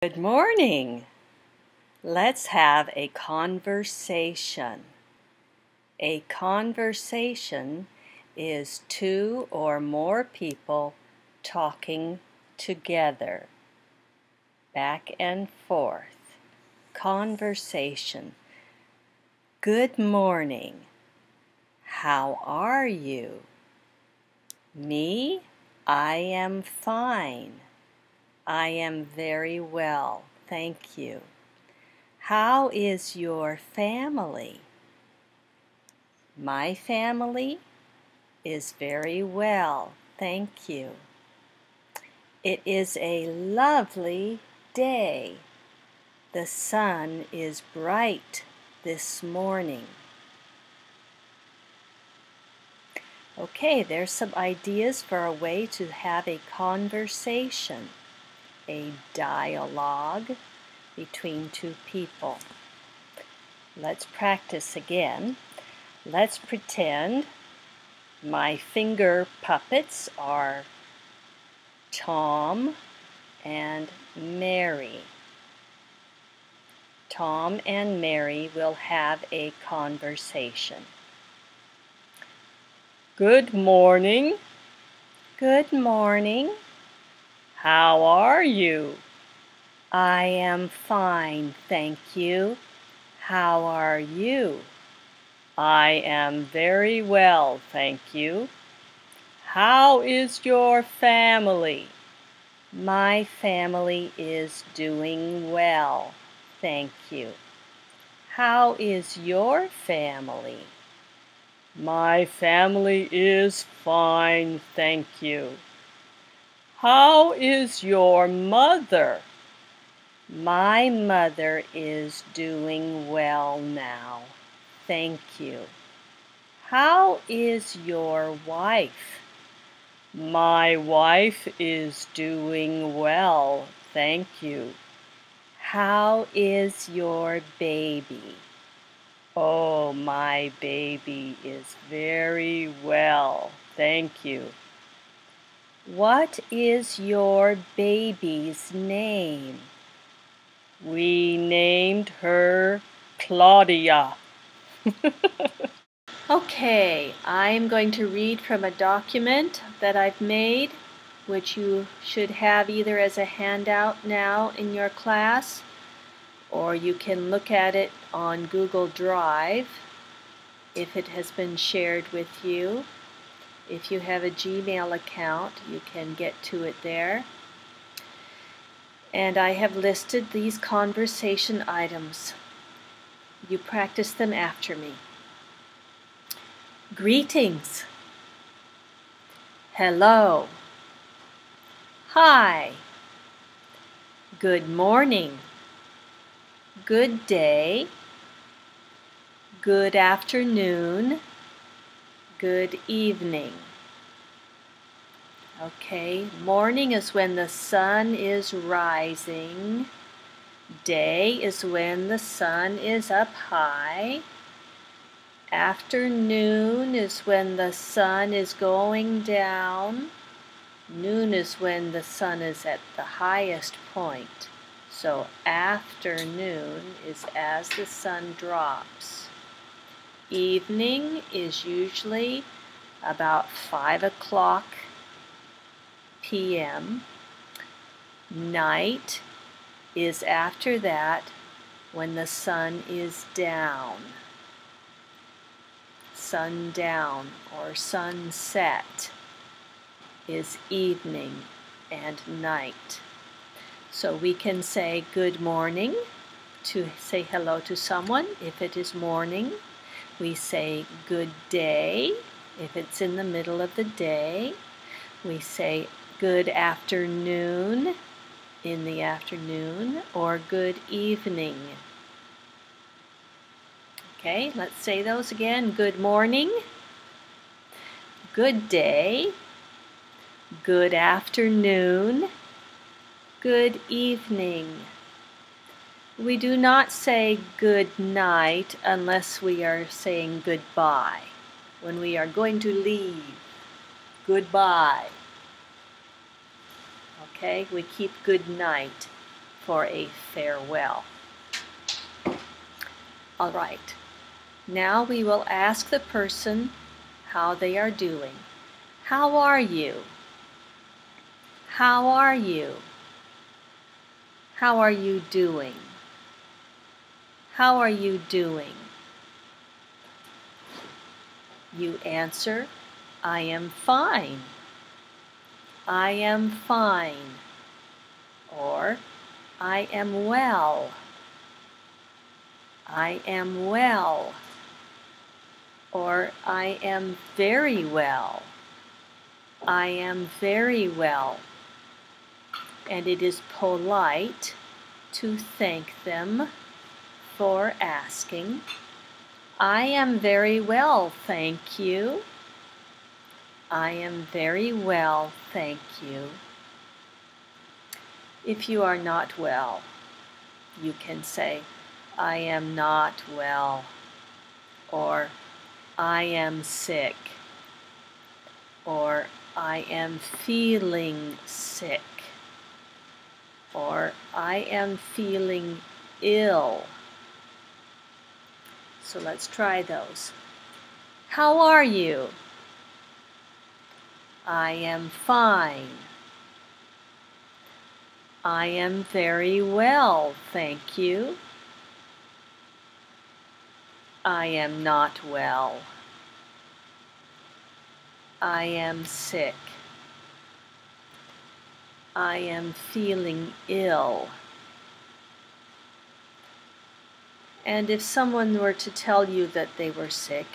Good morning. Let's have a conversation. A conversation is two or more people talking together, back and forth. Conversation. Good morning. How are you? Me? I am fine. I am very well, thank you. How is your family? My family is very well, thank you. It is a lovely day. The sun is bright this morning. Okay, there's some ideas for a way to have a conversation. A dialogue between two people. Let's practice again. Let's pretend my finger puppets are Tom and Mary. Tom and Mary will have a conversation. Good morning. Good morning. How are you? I am fine, thank you. How are you? I am very well, thank you. How is your family? My family is doing well, thank you. How is your family? My family is fine, thank you. How is your mother? My mother is doing well now, thank you. How is your wife? My wife is doing well, thank you. How is your baby? Oh, my baby is very well, thank you. What is your baby's name? We named her Claudia. Okay, I'm going to read from a document that I've made, which you should have either as a handout now in your class, or you can look at it on Google Drive if it has been shared with you. If you have a Gmail account, you can get to it there. And I have listed these conversation items. You practice them after me. Greetings. Hello. Hi. Good morning. Good day. Good afternoon. Good evening. Okay, morning is when the sun is rising. Day is when the sun is up high. Afternoon is when the sun is going down. Noon is when the sun is at the highest point. So afternoon is as the sun drops. Evening is usually about 5 o'clock p.m. Night is after that when the sun is down. Sundown or sunset is evening and night. So we can say good morning to say hello to someone if it is morning. We say good day if it's in the middle of the day. We say good afternoon in the afternoon or good evening. Okay, let's say those again. Good morning, good day, good afternoon, good evening. We do not say good night unless we are saying goodbye. When we are going to leave, goodbye. Okay, we keep good night for a farewell. All right, now we will ask the person how they are doing. How are you? How are you? How are you doing? How are you doing? You answer, I am fine. I am fine. Or, I am well. I am well. Or, I am very well. I am very well. And it is polite to thank them for asking. I am very well, thank you. I am very well, thank you. If you are not well, you can say, I am not well, or I am sick, or I am feeling sick, or I am feeling ill. So let's try those. How are you? I am fine. I am very well, thank you. I am not well. I am sick. I am feeling ill. And if someone were to tell you that they were sick,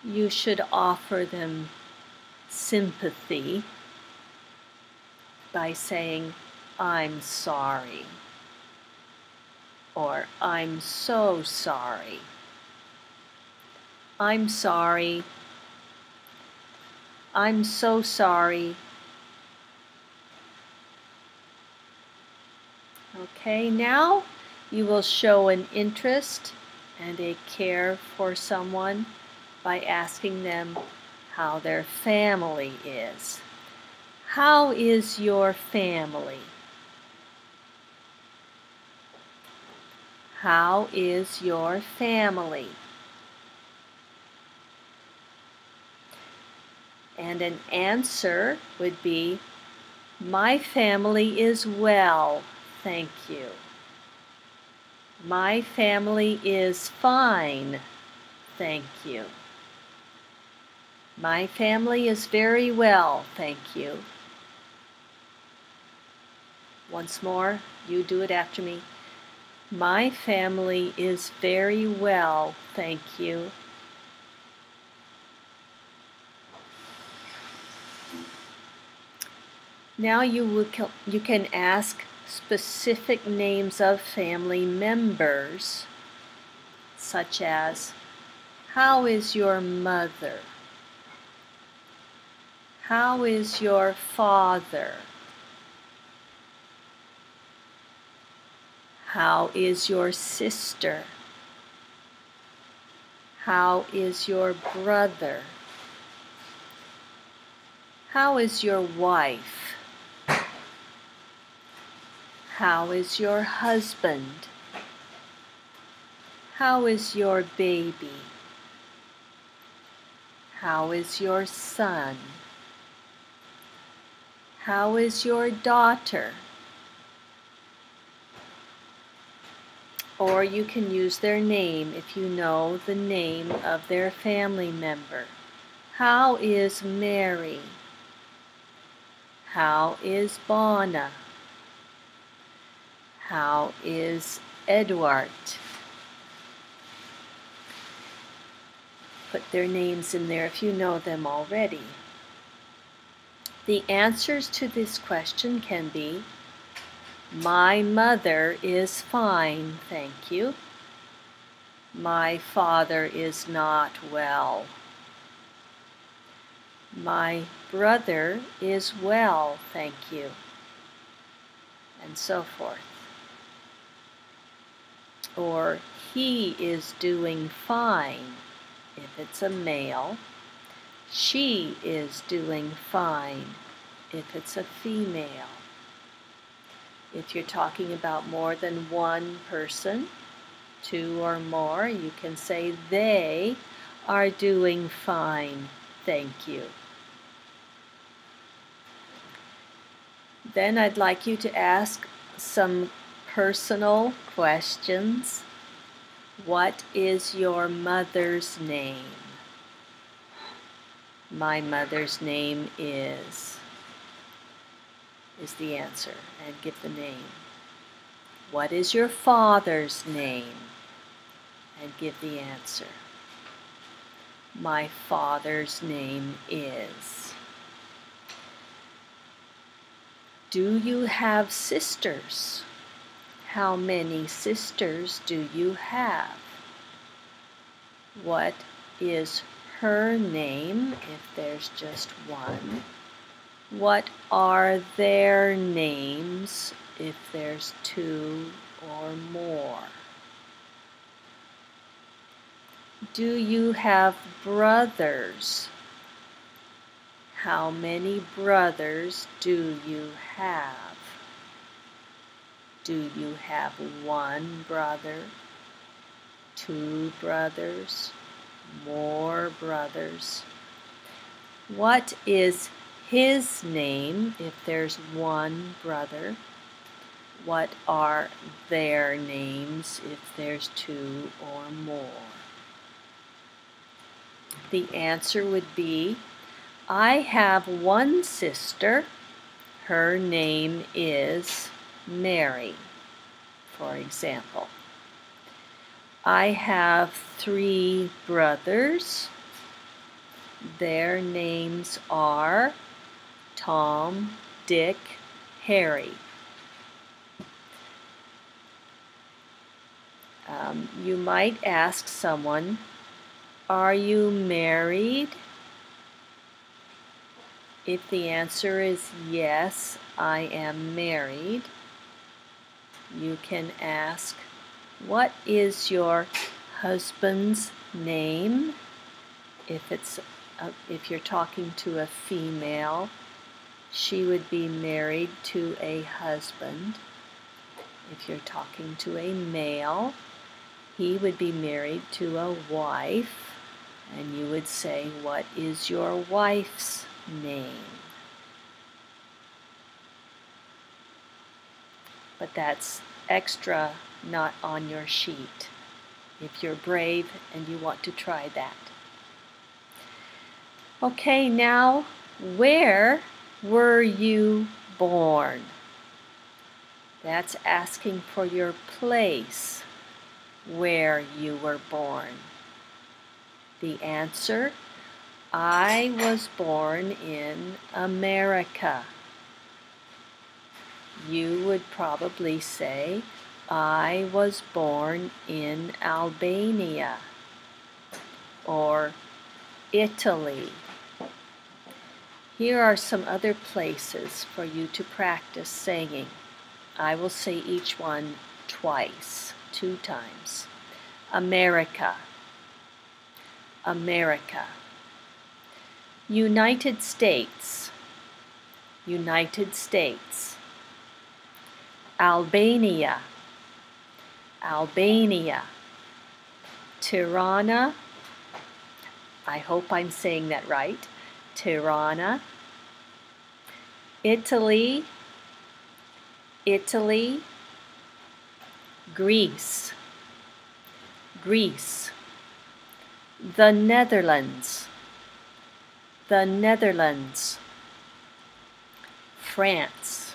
you should offer them sympathy by saying, I'm sorry, or I'm so sorry. I'm sorry. I'm so sorry. Okay, now you will show an interest and a care for someone by asking them how their family is. How is your family? How is your family? And an answer would be, my family is well, thank you. My family is fine, thank you. My family is very well, thank you. Once more, you do it after me. My family is very well, thank you. Now you can ask specific names of family members, such as, how is your mother? How is your father? How is your sister? How is your brother? How is your wife? How is your husband? How is your baby? How is your son? How is your daughter? Or you can use their name if you know the name of their family member. How is Mary? How is Bona? How is Edward? Put their names in there if you know them already. The answers to this question can be, my mother is fine, thank you. My father is not well. My brother is well, thank you. And so forth. Or, he is doing fine, if it's a male. She is doing fine, if it's a female. If you're talking about more than one person, two or more, you can say they are doing fine, thank you. Then I'd like you to ask some personal questions. What is your mother's name? My mother's name is the answer, and give the name. What is your father's name? And give the answer. My father's name is. Do you have sisters? How many sisters do you have? What is her name if there's just one? What are their names if there's two or more? Do you have brothers? How many brothers do you have? Do you have one brother, two brothers, more brothers? What is his name if there's one brother? What are their names if there's two or more? The answer would be, I have one sister. Her name is Mary, for example. I have 3 brothers. Their names are Tom, Dick, Harry. You might ask someone, are you married? If the answer is yes, I am married, you can ask, what is your husband's name? If you're talking to a female, she would be married to a husband. If you're talking to a male, he would be married to a wife, and you would say, what is your wife's name? But that's extra, not on your sheet, if you're brave and you want to try that. Okay, now, where were you born? That's asking for your place where you were born. The answer, I was born in America. You would probably say, I was born in Albania or Italy. Here are some other places for you to practice saying. I will say each one twice, 2 times. America, America. United States, United States. Albania, Albania. Tirana, I hope I'm saying that right, Tirana. Italy, Italy. Greece, Greece. The Netherlands, the Netherlands. France,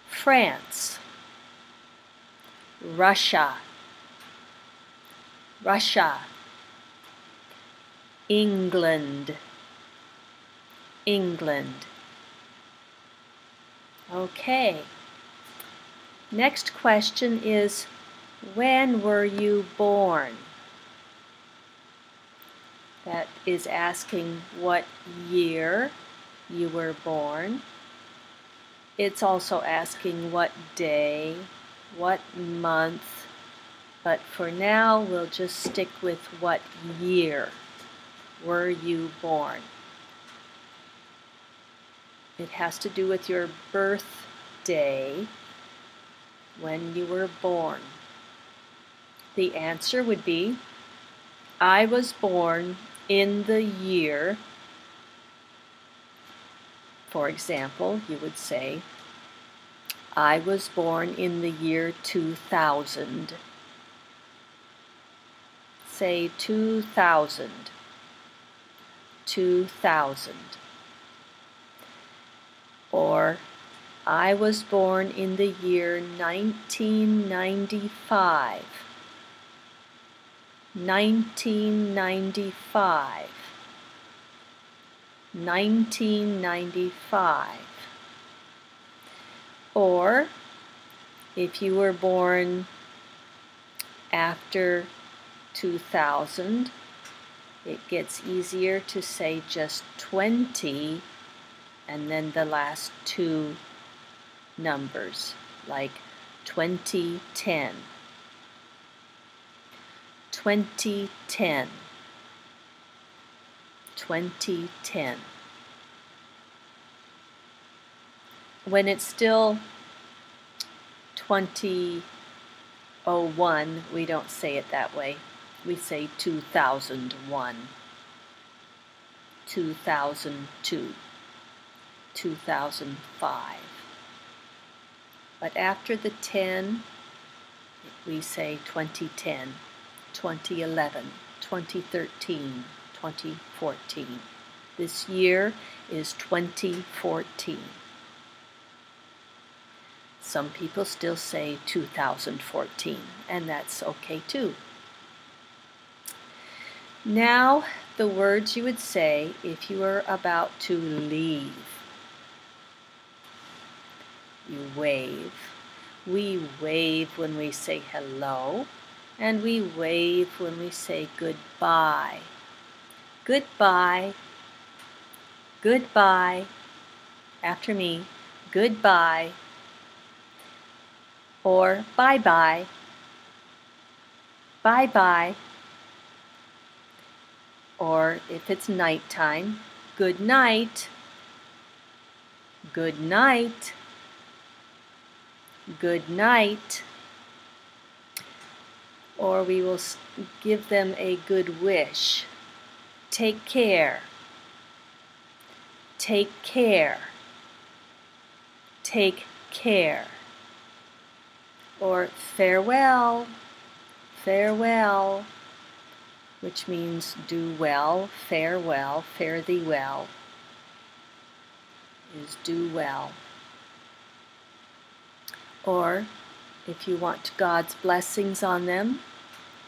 France. Russia, Russia. England, England. Okay. Next question is, when were you born? That is asking what year you were born. It's also asking what day, what month, but for now we'll just stick with what year were you born. It has to do with your birth day when you were born? The answer would be, I was born in the year. For example, you would say, I was born in the year 2000. Say 2000. 2000. Or, I was born in the year 1995. 1995. 1995. Or, if you were born after 2000, it gets easier to say just 20 and then the last two numbers, like 2010. 2010. 2010. When it's still 2001, we don't say it that way. We say 2001, 2002, 2005. But after the 10, we say 2010, 2011, 2013, 2014. This year is 2014. Some people still say 2014, and that's okay too. Now, the words you would say if you were about to leave. You wave. We wave when we say hello, and we wave when we say goodbye. Goodbye. Goodbye. After me, goodbye. Or bye-bye. Bye-bye. Or if it's nighttime, good night. Good night. Good night. Or we will give them a good wish. Take care. Take care. Take care. Or farewell. Farewell. Which means do well, farewell, fare thee well, is do well. Or, if you want God's blessings on them,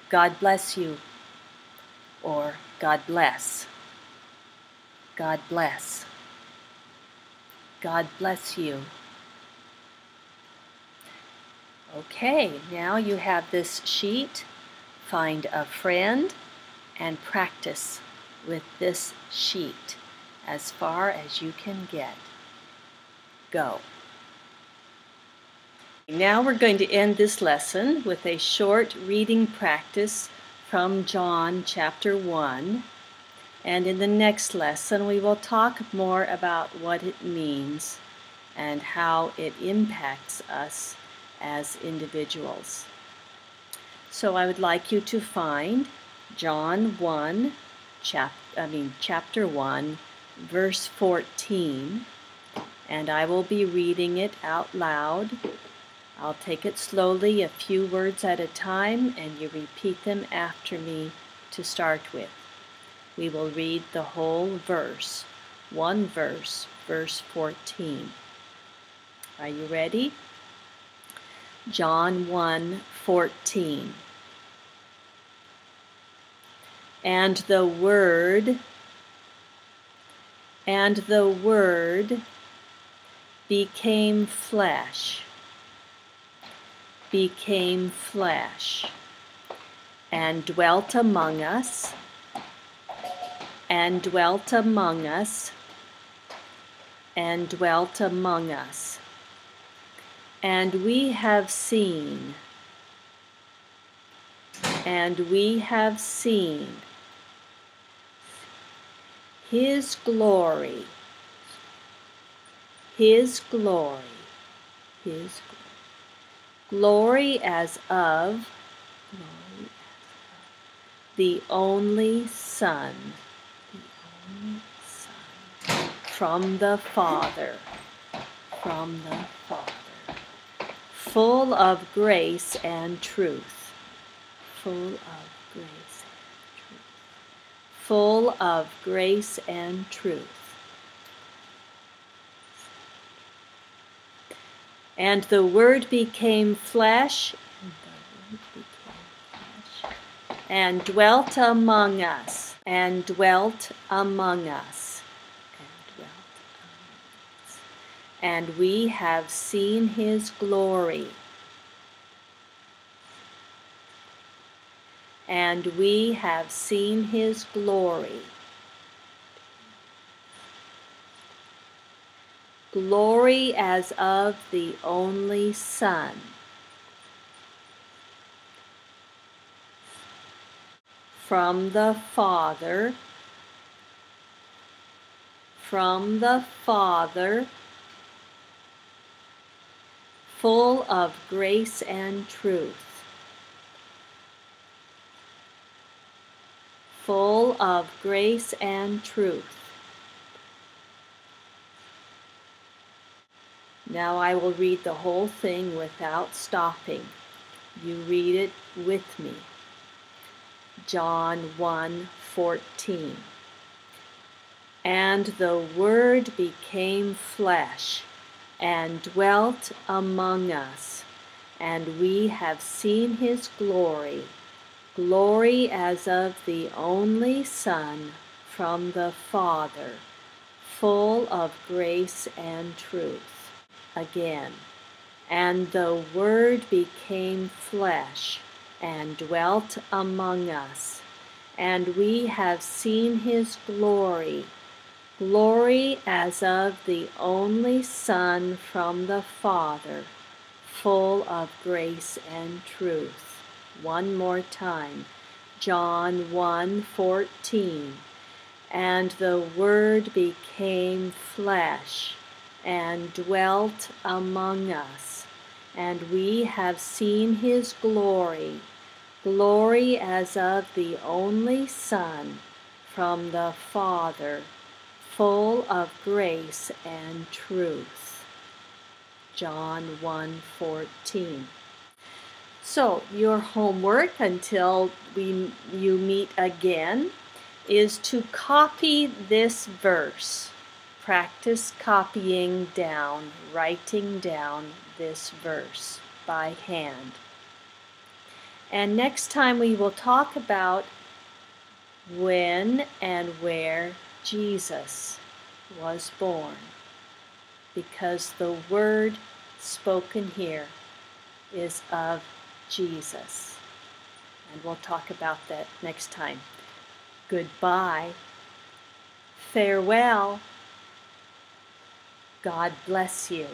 God bless you, or God bless. God bless. God bless you. Okay, now you have this sheet. Find a friend and practice with this sheet as far as you can get. Go. Now we're going to end this lesson with a short reading practice from John chapter 1. And in the next lesson we will talk more about what it means and how it impacts us as individuals. So I would like you to find John 1, chapter 1, verse 14, and I will be reading it out loud. I'll take it slowly, a few words at a time, and you repeat them after me to start with. We will read the whole verse, one verse, verse 14. Are you ready? John 1:14. And the Word became flesh, and dwelt among us, and dwelt among us, and dwelt among us. And we have seen, His glory, His glory as of the only Son, from the Father, full of grace and truth, full of grace and truth. And the Word became flesh and dwelt among us, and we have seen his glory, glory as of the only Son, from the Father, full of grace and truth, Now I will read the whole thing without stopping. You read it with me. John 1:14. And the Word became flesh and dwelt among us, and we have seen his glory, glory as of the only Son from the Father, full of grace and truth. Again, and the Word became flesh and dwelt among us, and we have seen his glory, glory as of the only Son from the Father, full of grace and truth. One more time. John 1:14. And the Word became flesh and dwelt among us, and we have seen his glory, glory as of the only Son from the Father, full of grace and truth. John 1:14. So your homework until you meet again is to copy this verse. Practice copying down, writing down this verse by hand. And next time we will talk about when and where Jesus was born, because the word spoken here is of Jesus. And we'll talk about that next time. Goodbye. Farewell. God bless you.